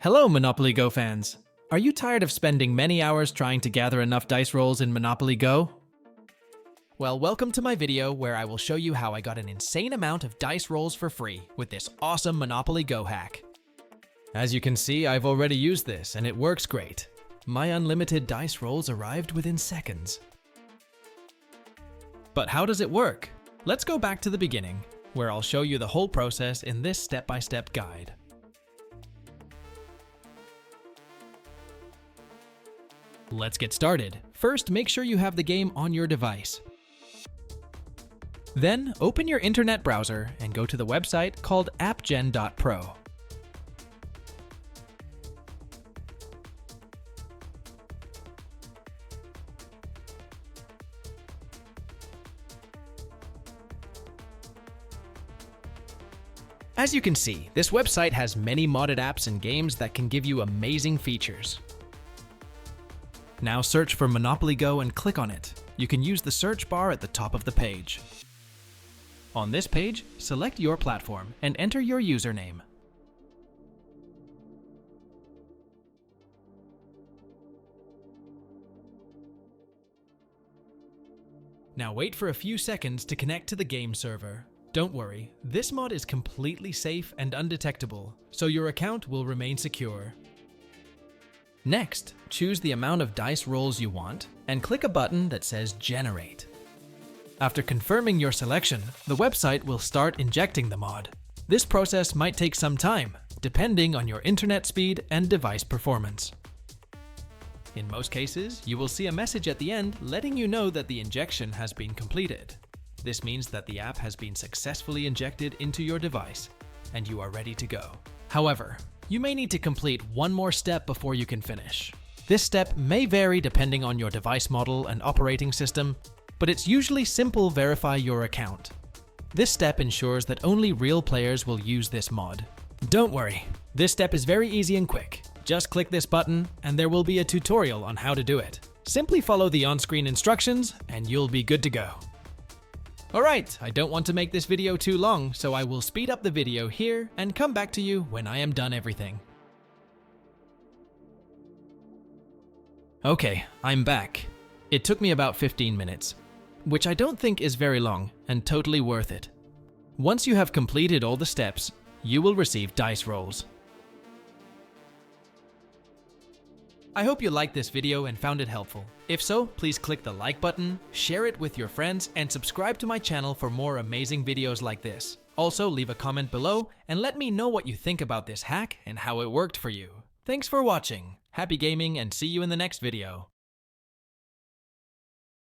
Hello, Monopoly Go fans! Are you tired of spending many hours trying to gather enough dice rolls in Monopoly Go? Well, welcome to my video where I will show you how I got an insane amount of dice rolls for free with this awesome Monopoly Go hack. As you can see, I've already used this and it works great. My unlimited dice rolls arrived within seconds. But how does it work? Let's go back to the beginning, where I'll show you the whole process in this step-by-step guide. Let's get started. First, make sure you have the game on your device. Then, open your internet browser and go to the website called appgen.pro. As you can see, this website has many modded apps and games that can give you amazing features. Now search for Monopoly Go and click on it. You can use the search bar at the top of the page. On this page, select your platform and enter your username. Now wait for a few seconds to connect to the game server. Don't worry, this mod is completely safe and undetectable, so your account will remain secure. Next, choose the amount of dice rolls you want and click a button that says Generate. After confirming your selection, the website will start injecting the mod. This process might take some time, depending on your internet speed and device performance. In most cases, you will see a message at the end letting you know that the injection has been completed. This means that the app has been successfully injected into your device, and you are ready to go. However, you may need to complete one more step before you can finish. This step may vary depending on your device model and operating system, but it's usually simple: verify your account. This step ensures that only real players will use this mod. Don't worry, this step is very easy and quick. Just click this button and there will be a tutorial on how to do it. Simply follow the on-screen instructions and you'll be good to go. Alright, I don't want to make this video too long, so I will speed up the video here and come back to you when I am done everything. Okay, I'm back. It took me about 15 minutes, which I don't think is very long and totally worth it. Once you have completed all the steps, you will receive dice rolls. I hope you liked this video and found it helpful. If so, please click the like button, share it with your friends, and subscribe to my channel for more amazing videos like this. Also, leave a comment below and let me know what you think about this hack and how it worked for you. Thanks for watching. Happy gaming and see you in the next video.